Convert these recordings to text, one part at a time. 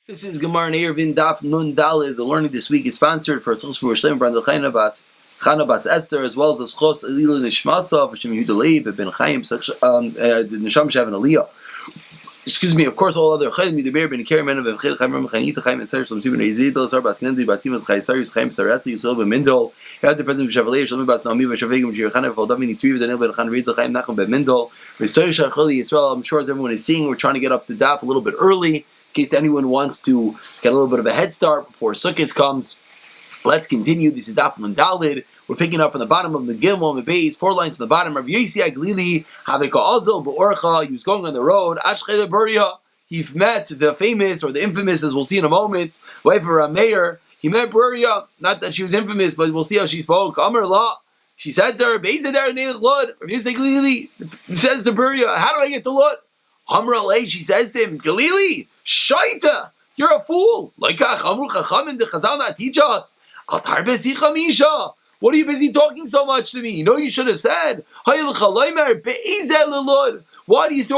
This is Gemara and Eruvin Daf Nun Daled. The learning this week is sponsored for Schos for Shlem Brandel Chana Bas Esther, as well as Schos Elila Nishmasa for Shem Yehuda Leib Ben Chaim Nisham Shav and Aliyah. Excuse me. Of course, all other Chaim Yudaber Ben Kerem Ben Ben Chaim Chaim Chanit Chaim and Ser Shalom Sibin Ezidol Sar Bas Kenendi Basim Chaim Sarus Chaim Sarasi Yisrael Ben Mendel. Had the president of Shavalei Shalom Bas Naomi Ben Shavegim Jirchana Voldamini Tuiv Daniel Ben Chan Rizal Chaim Nachum Ben Mendel. V'Soy Shacholi Yisrael. I'm sure as everyone is seeing, we're trying to get up the daf a little bit early in case anyone wants to get a little bit of a head start before Sukkot comes. Let's continue. This is Daf Nun Daled. We're picking up from the bottom of the Gimel, the base, 4 lines from the bottom. Rav Yosi Aglili, Haveka Ozel Be'orcha. He was going on the road. Ashchele Buria. He met the famous, or the infamous, as we'll see in a moment, wife of Rameir. He met Buria. Not that she was infamous, but we'll see how she spoke. Amar La. She said to her, Beizadar Neilch Lud. Rav Yosi Aglili. He says to Buria, how do I get to Lud? Amar La. She says to him, Galili, Shaita. You're a fool. Like Amru Chachamim, the Chazal not teach us. What are you busy talking so much to me? You know you should have said. Why do you throw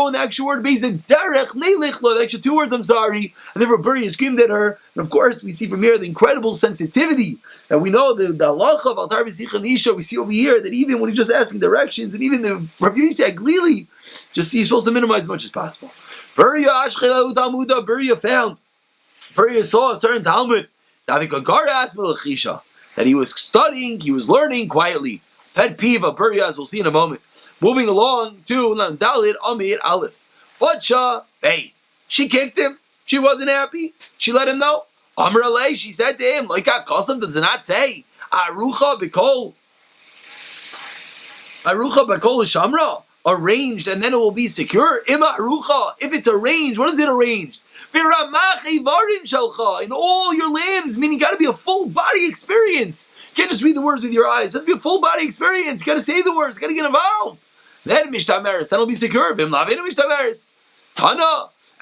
in the extra word? The extra 2 words, I'm sorry. And then Buria screamed at her. And of course, we see from here the incredible sensitivity. And we know the halacha of Altar B'Sicha Nisha. We see over here that even when he's just asking directions, and even the Rav Yosi Aglili, just he's supposed to minimize as much as possible. Buria found. Buria saw a certain Talmud that he was studying, he was learning quietly. Pet peeve of Buria, as we'll see in a moment. Moving along to Dalit Amir Aleph. Bacha, hey, she kicked him. She wasn't happy. She let him know. Amr Alei, she said to him, like Kosim does not say, Arucha B'kol Shamra, arranged, and then it will be secure. Ima Arucha, if it's arranged, what is it arranged? In all your limbs, meaning you got to be a full body experience. You can't just read the words with your eyes. It has to be a full body experience. You got to say the words. You got to get involved. Then mishtameres, that'll be secure. Tana,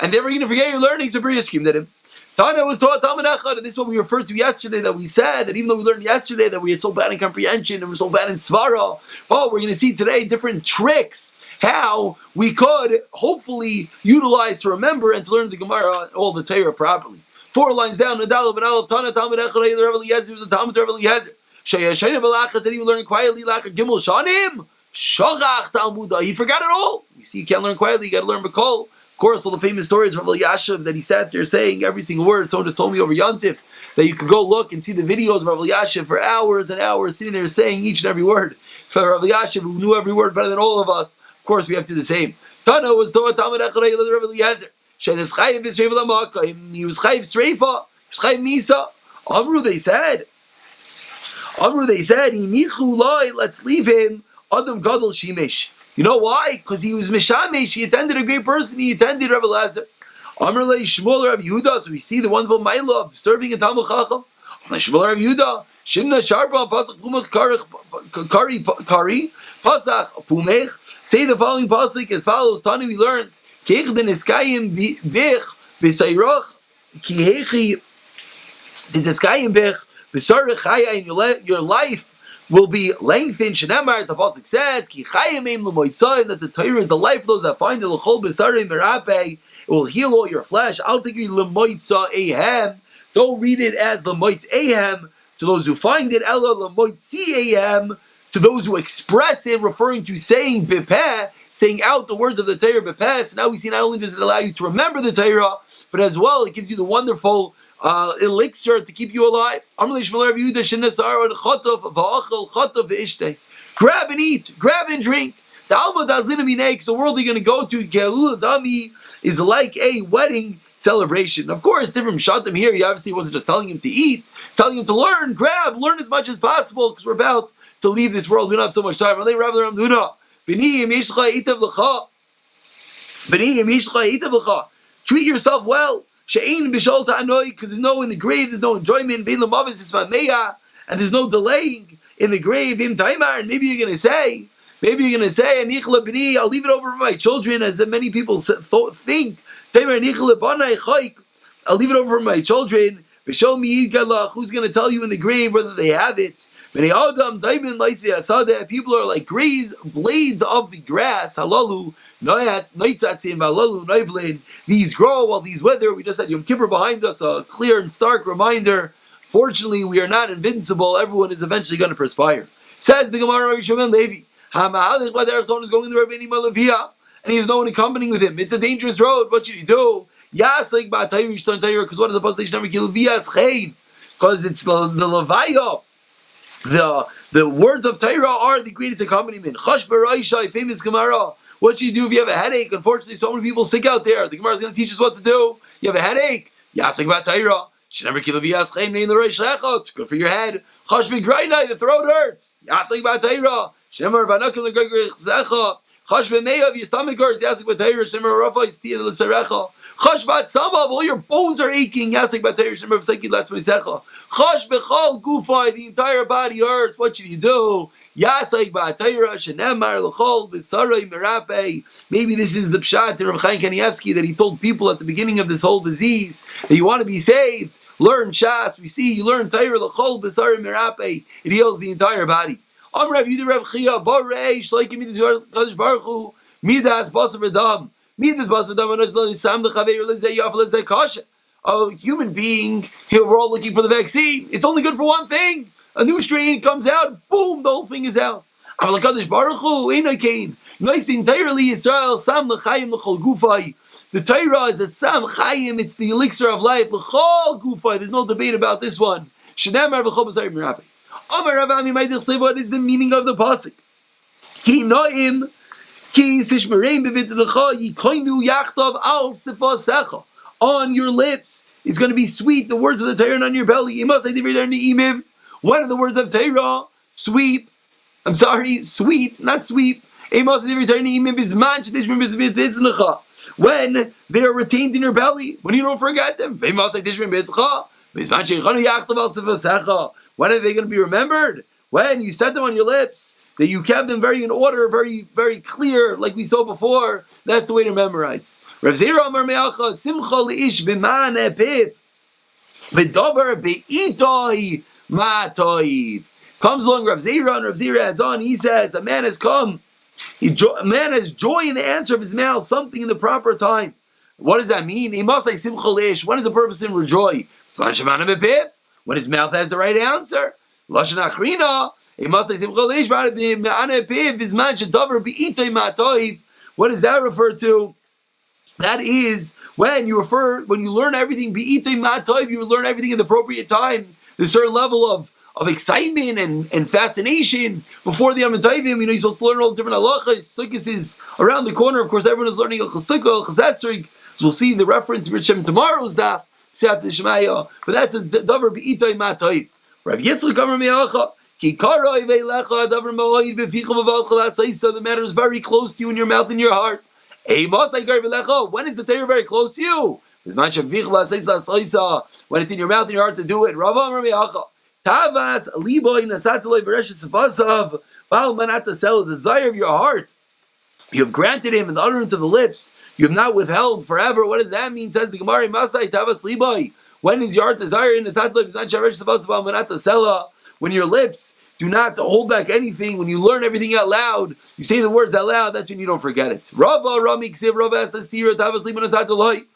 and then we're going to forget your learning. So Buria screamed at him. Tana was taught Talmud Echad, and this is what we referred to yesterday. That we said that even though we learned yesterday that we are so bad in comprehension and we're so bad in svara, we're going to see today different tricks how we could hopefully utilize to remember and to learn the Gemara, all the Torah properly. 4 lines down, Nadal ben Aleph, Tana, Talmud Echad, Rav Eliezer, was a Talmud Rav Eliezer. Sheyashayna Balachas, and he was learning quietly, Lachar Gimel Shanim, Shogach Talmuda. He forgot it all. You see, you can't learn quietly, you got to learn B'kol. Of course, all the famous stories from Elyashiv that he sat there saying every single word. Someone just told me over Yontif that you could go look and see the videos of Rav Elyashiv for hours and hours sitting there saying each and every word. For Rav Elyashiv, who knew every word better than all of us, of course, we have to do the same. Tana was Torah Talmud Echad Rav Eliezer. Shenes Chayiv Yisreifa L'Makayim. He was Chayiv Sreifa. He was Chayiv Misa. Amru, they said, Imichu Loi, let's leave him. Adam Gadol Shimesh. You know why? Because he was Mishamesh. He attended a great person. He attended Rav Eliezer. Amr Lei Shmuel Rav Yehuda. So we see the wonderful Maila of serving in Talmud Chacham. Shmuel Rav Yehuda. Shimna Sharpa Pasach Pumach Kari Pasach Pumech. Say the following pasuk as follows. Tani, we learned. Keich den eskayim bich v'sayrach kihechi den eskayim bich v'sarach chaya, in your life will be lengthened. Shenamar, as the pasuk says, ki chayim eim l'moitzayim, that the Torah is the life of those that find it. L'chol b'sarim merape, it will heal all your flesh. I'll take you l'moitza ehem. Don't read it as l'moitz ehem. To those who find it, ella l'moitzi ehem. To those who express it, referring to saying bepeh, saying out the words of the Torah bepeh. So now we see not only does it allow you to remember the Torah, but as well it gives you the wonderful elixir to keep you alive. Grab and eat, grab and drink. The world you're going to go to is like a wedding celebration. Of course, different shatim here. He obviously wasn't just telling him to eat, he's telling him to learn, learn as much as possible, because we're about to leave this world. We don't have so much time. Treat yourself well. Because there's no in the grave, there's no enjoyment, and there's no delaying in the grave. And maybe you're going to say, I'll leave it over for my children, as many people think. I'll leave it over for my children. Who's going to tell you in the grave whether they have it? People are like blades of the grass. Halalu, these grow while these wither. We just had Yom Kippur behind us, a clear and stark reminder. Fortunately, we are not invincible. Everyone is eventually going to perspire. Says the Gemara, Levi. Someone is going to Rabbeinu Malavia, and he has no one accompanying with him. It's a dangerous road. What should he do? Because what is the pasuk? Because it's the Levaya. The words of Torah are the greatest accompaniment. Chash b'Raisha, famous Gemara. What should you do if you have a headache? Unfortunately, so many people sick out there. The Gemara is going to teach us what to do. You have a headache. Yasik b'Torah. It's good for your head. Chash b'Grainai, the throat hurts. Yasik b'Torah. Shemar b'Anakim l'Gregrechecha. Chash b'Meyav, your stomach hurts. Yasik b'Torah. Shemar Rafa is Tia l'Sarecha. Chash b'Tzamav, all your bones are aching. Yasik b'Torah. Shemar v'Seki l'Atzmisecha. Chash b'Chol Gufai, the entire body hurts. What should you do? Yasik b'Torah. Shenemar l'Chol b'Sarai merape. Maybe this is the pshat to Rav Chaim Kanievsky that he told people at the beginning of this whole disease that you want to be saved. Learn Shas. We see you learn Torah l'Chol b'Sarai merape. It heals the entire body. Rav Yudah Rav Chia Bareish like Midas Kadosh Baruch Hu Midas Basar V'Dam Midas Basar V'Dam Anosh Sam L'Chaver L'Zeh Yaf L'Zeh Kasha. A human being, here we're all looking for the vaccine. It's only good for one thing. A new strain comes out, boom, the whole thing is out. Aval Kadosh Baruch Hu Eina Kain Nice entirely Yisrael Sam L'Chaim L'Chol Gufay. The Torah is a Sam Chaim. It's the elixir of life. L'Chol Gufay. There's no debate about this one. Shneimar V'Chol B'Sarei Merape. What is the meaning of the pasuk? Ki noim, ki sishmereim b'vitnecha yikoinu yachtav al sifasecha. On your lips is going to be sweet the words of the Torah, and on your belly. One of the words of Torah, sweet, not sweep. When they are retained in your belly, when you don't forget them. When are they going to be remembered? When you said them on your lips, that you kept them very in order, very, very clear, like we saw before. That's the way to memorize. Rav Zera Amar Me'acha, Simcha Leish B'man Epiv, V'davar Be'itoi Ma'toiv. Comes along Rav Zera, and Rav Zera adds on, he says, a man has come. A man has joy in the answer of his mouth, something in the proper time. What does that mean? He must say Simcha Leish. When is the purpose in rejoice? When his mouth has the right answer. Lashon Achrina, he must say Simcha Leish. What does that refer to? That is when you learn everything be'itay ma'toiv, you learn everything at the appropriate time. There's a certain level of excitement and fascination before the Yom Tovim. You're supposed to learn all the different halachas. Sukkot is around the corner. Of course, everyone is learning Chasukkah, Chazesrig. So we'll see the reference in tomorrow's daf. But that's a davar be'itay ma'toiv. Rav Yitzchak Amar Me'acha, ki karoi ve'lecha davar ma'oid beficha v'valcha l'asayisa. The matter is very close to you in your mouth and your heart. When is the Torah very close to you? When it's in your mouth and your heart to do it. Rav Amar Me'acha, tavas liboy nasataloi v'reshes sefasav ba'al manata sel, the desire of your heart you have granted him in the utterance of the lips. You have not withheld forever. What does that mean? Says the Gemara, Masai Tavas Libai. When is your heart desiring? When your lips do not hold back anything, when you learn everything out loud, you say the words out loud, that's when you don't forget it. Rava Rami Ksiv Rava Astastira Tavas Liban Asataloi.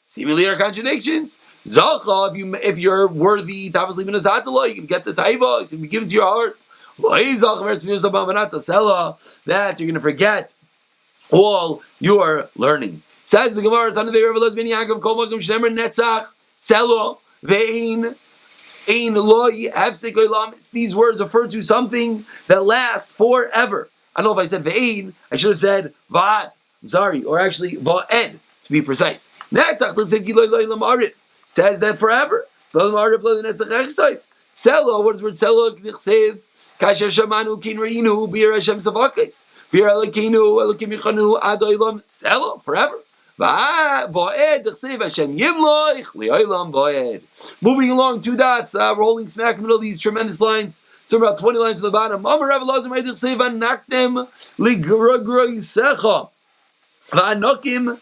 Seemingly are contradictions. Zacha, if you're worthy, Tavas Liban Asataloi, you can get the taiva, it can be given to your heart. That you're going to forget all your learning. Says the Gemara, these words refer to something that lasts forever. I don't know if I said ve'ein, I should have said va'ad. I'm sorry, or actually va'ed, to be precise. Says that forever. Selo, what is the word selo? Kasher Shamanu Kin Reinu, Bir Hashem Savakis, Bir Elokeinu, Elokim Yichanu, Adoilam, Selo, forever. Voed, Chsev Hashem Yimloich, Leoilam Voed. Moving along, 2 dots, we're holding smack in the middle of these tremendous lines. So about 20 lines to the bottom. Amar Rav Elazar Ma'id Chsev Anaktem, Ligroisecha, Vanokim,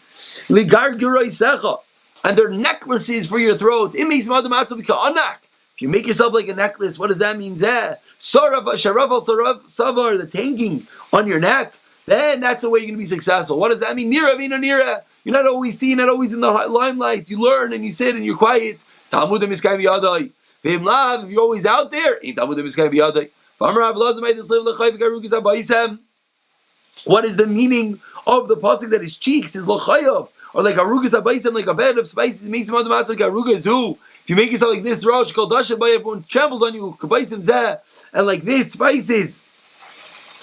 Ligargroisecha, and they're necklaces for your throat. Imeis Madamatsu Bika Anak. If you make yourself like a necklace, what does that mean? Zeh. Sarav, sharaf al sarav savar, that's hanging on your neck. Then that's the way you're going to be successful. What does that mean? Nira, vina, nira. You're not always seen, not always in the limelight. You learn and you sit and you're quiet. Talmudim is kind of yadai. V'im lav, if you're always out there, ain't talmudim is kind of yadai. What is the meaning of the pasuk that his cheeks is lochayav, or like arugas abaisem, like a bed of spices? Makes him like aruga is who? If you make yourself like this, Rosh called Dasha by everyone trambles on you, kabaisim zeh, and like this spices,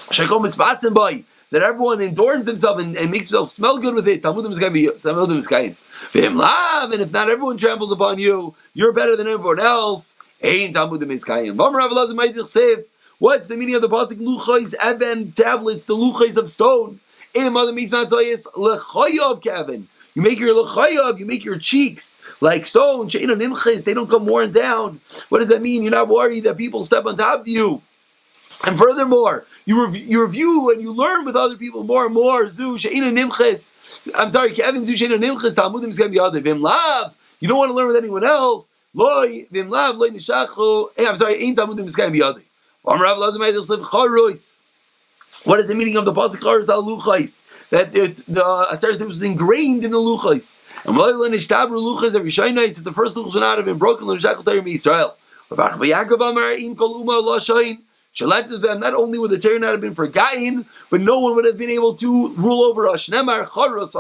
shakom ispasim by, that everyone adorns themselves and makes himself smell good with it. Talmudim is going to be Talmudim is kind. V'im lav, and if not everyone tramples upon you, you're better than everyone else. Ain't Talmudim is kind. What's the meaning of the pasuk? Luchais even tablets, the luchais of stone. You make your luchayav, you make your cheeks like stone. They don't come worn down. What does that mean? You're not worried that people step on top of you. And furthermore, you review and you learn with other people more and more. Zu she'ina nimches. I'm sorry, Kevin. Zu she'ina nimches. Talmudim is going to be other. Vim lav. You don't want to learn with anyone else. Loy vim lav loy nishachu. I'm sorry. Ain't talmudim is going to be other. What is the meaning of the pasuk charos al luchais? That the Aseret was ingrained in the luchais. And if the first luchais would not have been broken, Israel. Not only would the Torah not have been forgotten, but no one would have been able to rule over us. Charos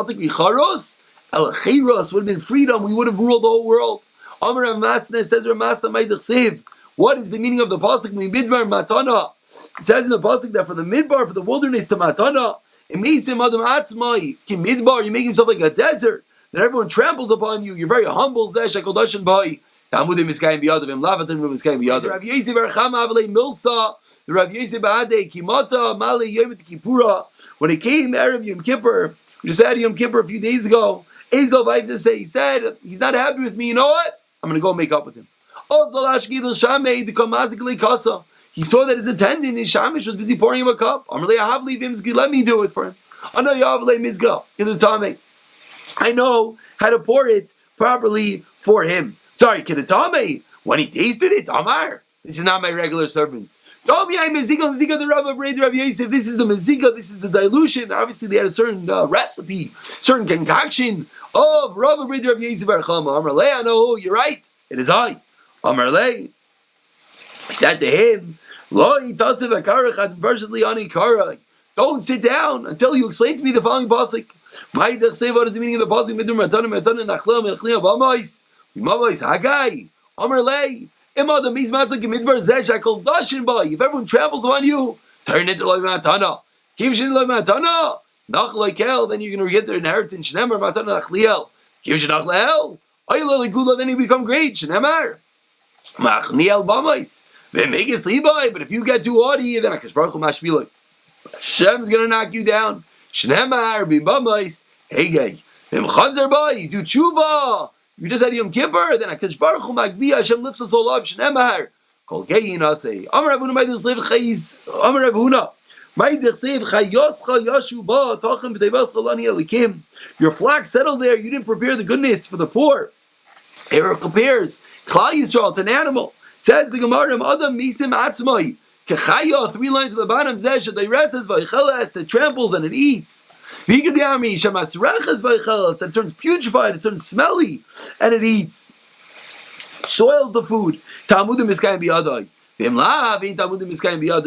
would have been freedom. We would have ruled the whole world. Amar Ramasna says Ramasna Maidach. What is the meaning of the pasuk? Midbar matana. It says in the pasuk that for the midbar, for the wilderness, to matana, emisim adam atzmai ki midbar. You make yourself like a desert that everyone tramples upon you. You're very humble. Zesh hakodashin bai. Talmudim is kind biyadav. Lavatim is kind biyadav. Rav Yosef Erchama Avlei Milsa. The Rav Yosef Baadei Kimata Mali Yom Kippura. When it came Erev Yom Kippur, we just had Yom Kippur a few days ago. Ezel Vaif to say, he said he's not happy with me. You know what? I'm going to go make up with him. He saw that his attendant, his shamish, was busy pouring him a cup. Let me do it for him. I know how to pour it properly for him. Sorry, when he tasted it, Amar, this is not my regular servant. This is the mezika, this is the dilution. Obviously, they had a certain recipe, certain concoction of Rav Yosef Archama. Amar Le, I know, you're right. It is I. Amar Le. He said to him, don't sit down until you explain to me the following pasuk. What is the meaning of the pasuk? Amar Le. If everyone travels on you, turn into like matana. Kivshin like matana. Nach like hell, then you're going to get their inheritance. Shnemar matana nachliel. Kivshin nachliel. Then you become great. Shnemar. Machniel bamais. But if you get too haughty, then Hakadosh Baruch Hu mashbiloi. Hashem's going to knock you down. Shnemar b'bamais. Hey guy. V'im chazer by. You do tshuva. You just had Yom Kippur, then Hakadosh Baruch Hu magbi, Hashem lifts us all up. Shnemar, kol geyin asay. Amar Rav Huna ma'idich seiv chayis. Amar Rav Huna ma'idich seiv chayoscha yashu ba tachem b'teivas chalani elikim. Your flock settled there. You didn't prepare the goodness for the poor. It compares Klal Yisrael to an animal. Says the Gemara, Adam misim atzmai kechaya. 3 lines at the bottom. Zeh shadayreses v'yicheles, that tramples and it eats. That turns putrefied, it turns smelly, and it eats. Soils the food. Talmudim is kind of biyadai.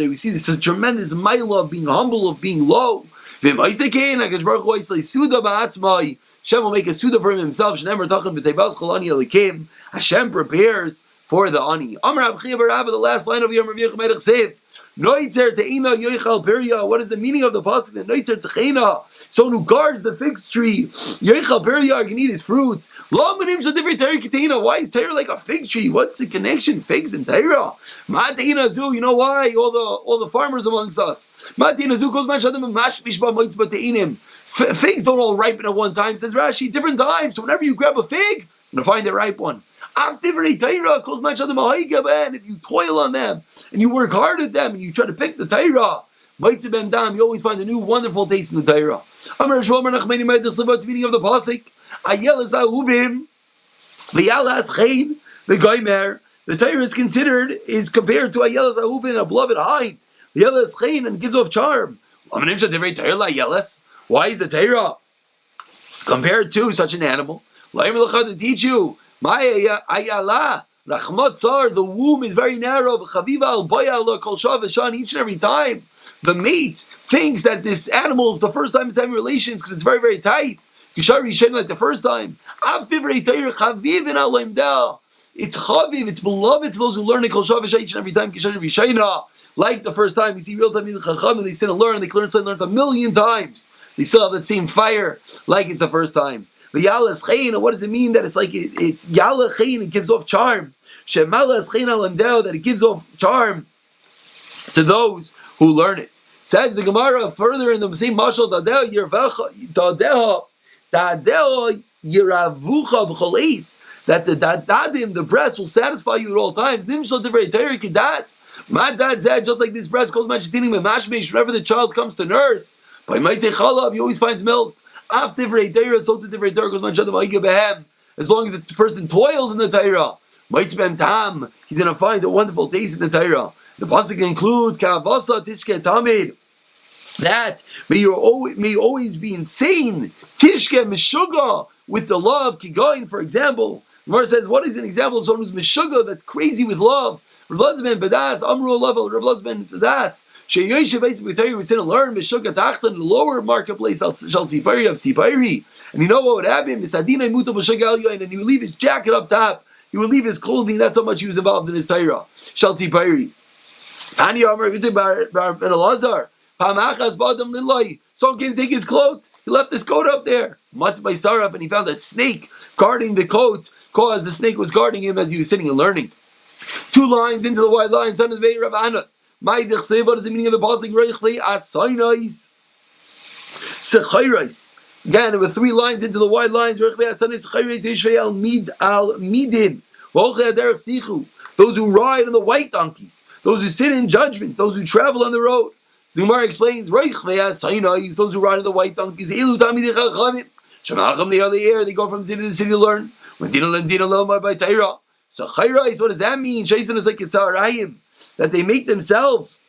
We see this tremendous mile of being humble, of being low. Hashem will make a suda for him himself. Hashem prepares for the ani. The last line of Yom Rav Yochanan said, Noitzer te'ina yoichal peria. What is the meaning of the pasuk? Noitzer te'ina, someone who guards the fig tree. Yoichal peria can eat his fruit. Lo manim shadivri te'ira keteina. Why is te'ira like a fig tree? What's the connection? Figs and te'ira. Ma te'ina zu. You know why? All the farmers amongst us. Ma te'ina zu goes man shadim mashpish ba moitzba te'inim. Figs don't all ripen at one time. Says Rashi, different times. So whenever you grab a fig, you're gonna find the ripe one. If you toil on them and you work hard at them and you try to pick the Torah, you always find a new wonderful taste in the Torah. What's the meaning of the pasuk? The Torah is compared to a Yelas Ahuvin, a beloved hind. The Yelas Chayin, and gives off charm. Why is the Torah compared to such an animal? To teach you, the womb is very narrow. Each and every time, the mate thinks that this animal is the first time it's having relations because it's very, very tight. Like the first time. It's chaviv, it's beloved to those who learn it each and every time. Like the first time, you see real time, they sit and learn, they learn 1,000,000 times. They still have that same fire, like it's the first time. But Yalas Chayin, what does it mean that it's like it's Yala Chayin, it gives off charm. Shemalas Chayin Alamdeo, that it gives off charm to those who learn it. Says the Gemara further in the same mashal, Dadeo Yiravucha B'choleis, that the dadim, the breast, will satisfy you at all times. Nimshal Divrei Torah Kedat. My dad said, just like this breast goes mashtinim and mashmesh, whenever the child comes to nurse, by Maitei Chalav, he always finds milk. Af Divrei Torah, so to Divrei Torah goes mashtinim behem. As long as the person toils in the Torah, Maitzben Tam, he's going to find a wonderful taste in the Torah. The pasuk include Kavasa Tishke Tamid, that may you always be insane, Tishke Meshuga, with the love, Kigoin, for example. The Gemara says, what is an example of someone who's Meshuga, that's crazy with love? Rav Lozman Badas, Amru level, Rav Lozman Badas, Sheyoshe basically tell you we sit and learn Meshuga Tachtan, the lower marketplace shall Sipari of Sipari. And you know what would happen? Misadina Muta Meshuga Alyoin, and he would leave his jacket up top, he would leave his clothing, that's how much he was involved in his Torah. Shall Sipari. Tani Amr Bar Ben Elazar. So can take his coat. He left his coat up there. Much by Saraf, and he found a snake guarding the coat, because the snake was guarding him as he was sitting and learning. 2 lines into the wide line. Son of Beir Rav Anna. What is the meaning of the pasuk? Again, there were 3 lines into the wide lines. Those who ride on the white donkeys, those who sit in judgment, those who travel on the road. The Gemara explains, those who ride on the white donkeys, they are the air, they go from city to city to learn. So chayrais, what does that mean? Shaisan is like Kitzarayim, that they make themselves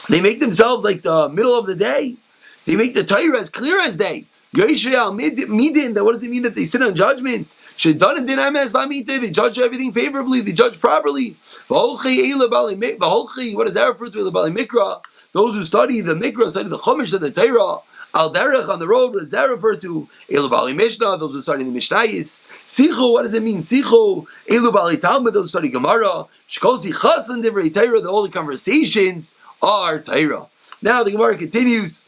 like the middle of the day. They make the Torah as clear as day. Midin, that what does it mean that they sit on judgment? They judge everything favorably, they judge properly. What does that refer to? Those who study the Mikra, study the Chumash and the Torah, Al Derech on the road, what does that refer to? Mishnah, those who study the Mishnayis. Sichu, what does it mean? Sichu, Talmud, those who study Gemara. Shkol Sichas and Divrei Torah, the holy conversations are Torah. Now the Gemara continues,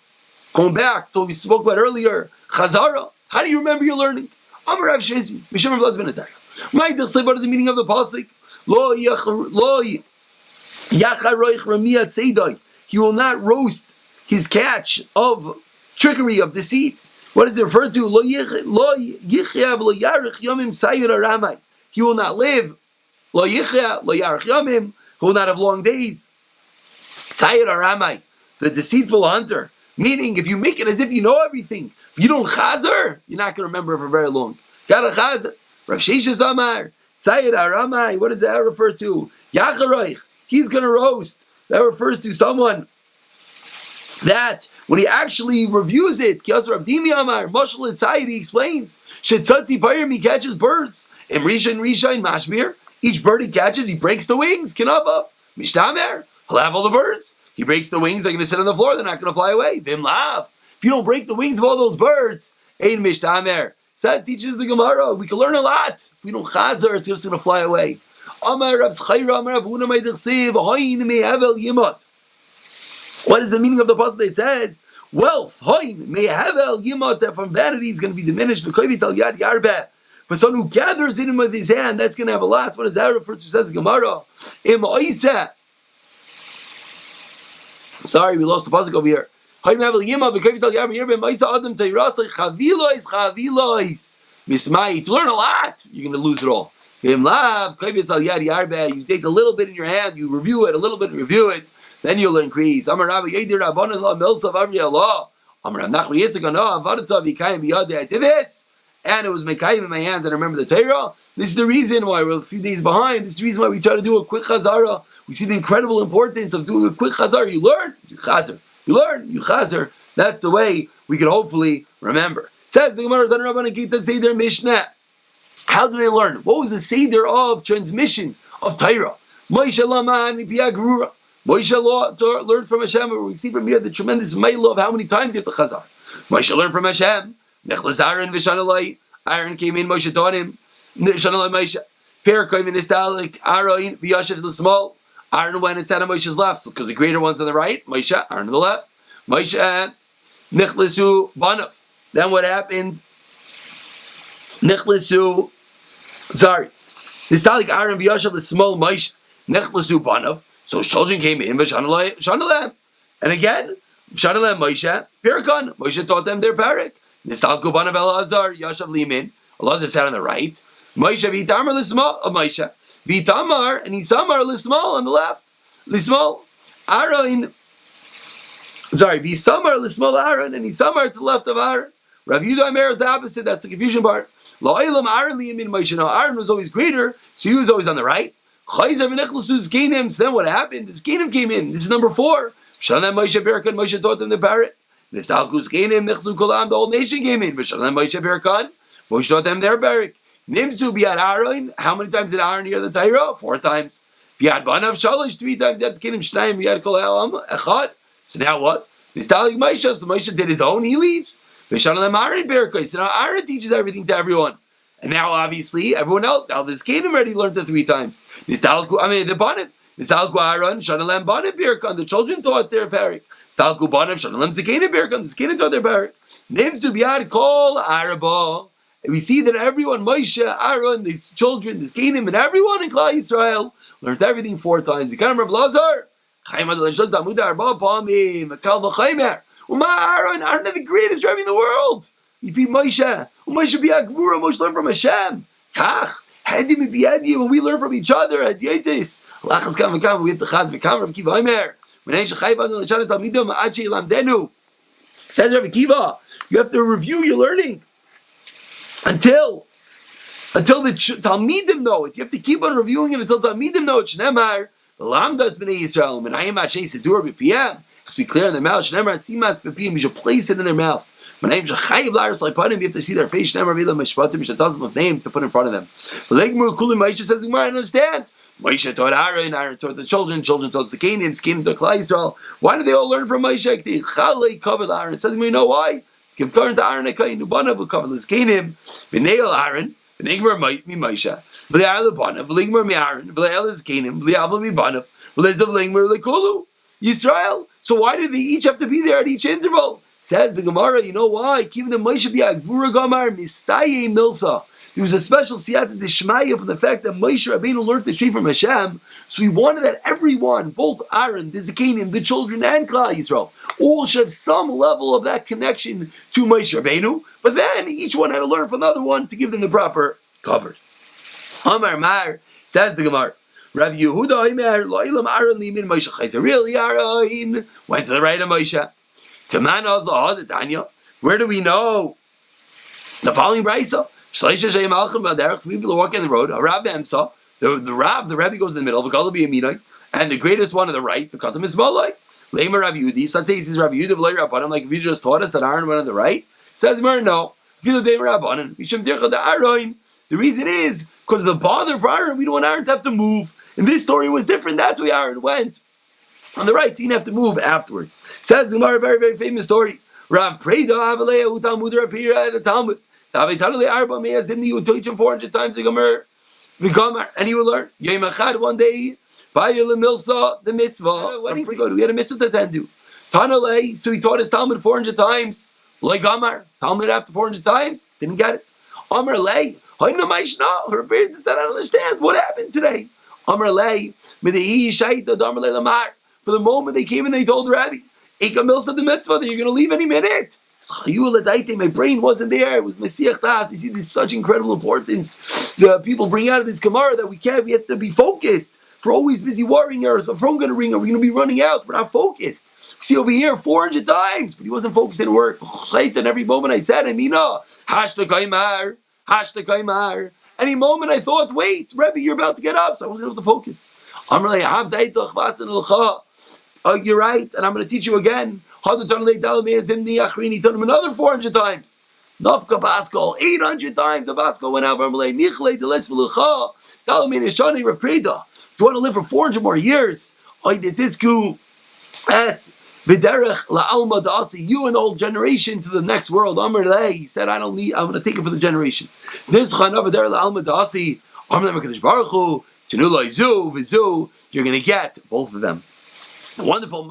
going back to what we spoke about earlier, Chazara. How do you remember your learning? Amar Rav Shezi, Misham Rav Lozman Azariah. What is the meaning of the pasuk? Lo yacharoich ramiyat seidai. He will not roast his catch of trickery, of deceit. What is it referred to? Lo yichya lo yarich yomim sayir aramai. He will not live. Lo yichya lo yarich yomim. He will not have long days. Sayir aramai, the deceitful hunter. Meaning, if you make it as if you know everything, you don't chazer, you're not going to remember for very long. Got a chazer. Rav Sheshes Amar, Sayed Aramai, what does that refer to? Yacharoich, he's going to roast. That refers to someone that, when he actually reviews it, Kiyas Rav Dimi Amar, Mashal Inside, he explains, Shetzatzi Payim, he catches birds. In Risha Mashmir, each bird he catches, he breaks the wings. Kinava, Mishtamer, he'll have all the birds. He breaks the wings, they're going to sit on the floor, they're not going to fly away. Vim lav. If you don't break the wings of all those birds, Ein Mishtamer. That teaches the Gemara, we can learn a lot. If we don't chazer, it's just going to fly away. Amar Rav Zchayra, Amar Rav Huna Meidechsev, Hoin Me'evel Yimot. What is the meaning of the passage that says, wealth, Hoin Me'evel Yimot, that from vanity is going to be diminished. V'koivit al yad yarbeh. But someone who gathers in him with his hand, that's going to have a lot. What does that refer to? Says the Gemara. Im Oiseh. Sorry, we lost the pasuk over here. You're going to learn a lot. You're going to lose it all. You take a little bit in your hand, you review it, a little bit, review it, then you'll increase. I did this, and it was Mekayim in my hands, and I remember the Torah. This is the reason why we're a few days behind. This is the reason why we try to do a quick Chazara. We see the incredible importance of doing a quick Chazara. You learn, you Chazer. You learn, you Chazer. That's the way we can hopefully remember. Says the Gemara, Rabbanan Gita Seder Mishnah. How do they learn? What was the Seder of transmission of Torah? Moshe Laman Mipiya Gerura. Moshe learned from Hashem. We see from here the tremendous mile of how many times you have to Chazar. Moshe learned from Hashem. Nechlas Aaron v'Shanalai. Aaron came in, Moshe taught him. Shanalai Moshe. Per came in Istalik. Aaron v'Yashav the small. Aaron went and sat on Moshe's left, because the greater one's on the right. Moshe, Aaron on the left. Moshe Nechlasu Banav. Then what happened? Nechlasu. Sorry. Istalik Aaron v'Yashav the small Moshe. Nechlasu Banav. So children came in, Shanalem. And again, Shanalem Moshe, Pirkon. Moshe taught them their parak. Nisal Kubanav Elazar, Yashav Limin. Elazar sat on the right. Moshe Vitamar Lismal of Moshe. Vitamar and Isamar Lismal on the left. Lismal. Aaron. Sorry, Visamar Lismal Aaron and Isamar to the left of Aaron. Rav Yudah Omer is the opposite. That's the confusion part. La'olam Aaron Limin Moshe. Now Aaron was always greater, so he was always on the right. So then what happened? This Zkenim came in. This is number 4. Shalom Moshe Berkan. Moshe taught them the parrot. Nistalkus Zkenim Nechzu Kolam. The whole nation came in. Shalom Moshe Berkan. Moshe taught them their parak. Nimsu Biad Aaron. How many times did Aaron hear the Torah? 4 times. Biad Banav Shalish 3 times. That's Zkenim Shnayim. Biad Kol Elam Echad. So now what? Nistalik Moshe. So Moshe did his own. He leaves. Shalom Aaron Berkan. So now Aaron teaches everything to everyone. And now, obviously, everyone else, now this Zkenim already learned it 3 times. The Banim. Nistalku Aaron, Shanalem Banim Birkan. The children taught their parak. Nistalku Banim, Shanalem Zkenim Birkan. The Zkenim taught their parak. Nimsu Biad Kol Araba. And we see that everyone, Moshe, Aaron, these children, the Zkenim, and everyone in Klal Yisrael learned everything 4 times. You can't remember Lazar? Aaron is the greatest Rebbe in the world. You be Moshe. Moshe be Agvura. Moshe learn from Hashem. Kach. Hedim be Adi. When we learn from each other. Hadiyaitis. Lachas kam v'kam. We have the Chaz v'kam. Rav Kiva Omer. When Ein Shechayv Anu L'Shanas Talmidim Ad She'ilamdenu. Says Rav Kiva, you have to review your learning until the Talmidim know it. You have to keep on reviewing it until Talmidim know it. Shnemar. L'Lamdas B'nei Yisrael. Menayim Ad Shei Sedur B'Piyam. Let's be clear in their mouth. Shnemar Simas B'Piyam. You should place it in their mouth. You have to see their face. You have names to put in front of them. Moshe says, I understand. Moshe taught Aaron, Aaron taught the children taught the Zkenim taught Klal Yisrael. Why did they all learn from Moshe? They covered Aaron. It says, you know why? Give current to Aaron, Nubanav will cover the Zkenim. V'neil Aaron, v'negmer mi Moshe, v'le'ar lebanav, v'legmer mi Aaron, v'le'ar l'Zkenim, v'le'avl mi banav, v'le'zav legmer l'kulu. Yisrael. So why did they each have to be there at each interval? Says the Gemara, you know why? Even the Moshe B'Agvura Gamar Mistaye Milsa. There was a special siyata d'shmaya from the fact that Moshe Rabbeinu learned the tree from Hashem. So we wanted that everyone, both Aaron, the Zkenim, the children, and Klal Yisrael, all should have some level of that connection to Moshe Rabbeinu. But then each one had to learn from the other one to give them the proper cover. Amar Mar, says the Gemara. Rav Yehuda Omer Lo'ilam Aaron Limin Moshe Chayzer. Really, Aaron went to the right of Moshe. Where do we know the following brayso? 3 people are walking on the road. The Rebbe goes in the middle. And the greatest one on the right, the Katam is Malay. Lema Rav Yudi. So let's say he says Rav Yudi, like if you just taught us that Aaron went on the right. Says no. The reason is because the bother for Aaron, we don't want Aaron to have to move. And this story was different. That's why Aaron went on the right, so you didn't have to move afterwards. Says the Gemara, a very, very famous story. Rav Preda Avalei Utalmud Rapira at a Talmud. Tavitalei Arba Meazimni would teach him 400 times the Gemara. And he would learn. Yom Echad one day, Bayil Milsa the mitzvah. Where did he go to? He had a mitzvah to attend to. Tanalei, so he taught his Talmud 400 times. Like Amar, Talmud after 400 times, didn't get it. Amar Lei, Hoina Maishna. Her parents said, I don't understand what happened today. Amar Lei, Midehi Shaita Damar Lamar. For the moment they came and they told Rabbi, Eka Milsa the mitzvah, that you're going to leave any minute. My brain wasn't there. It was Mesiach Das. We see this such incredible importance. The people bring out of this Gemara that we have to be focused. for always busy worrying, or is the phone going to ring? Are we going to be running out? We're not focused. See over here 400 times, but he wasn't focused in work. And every moment I said, Amina, hashtag any moment I thought, wait, Rebbe, you're about to get up, so I wasn't able to focus. I'm like, oh, you're right, and I'm going to teach you again. Another 400 times. Nafka Baskal, 800 times the Baskal went out. I'm like, do you want to live for 400 more years? I did this cool. Yes. You and the old generation to the next world. He said, I'm going to take it for the generation. You're going to get both of them. The wonderful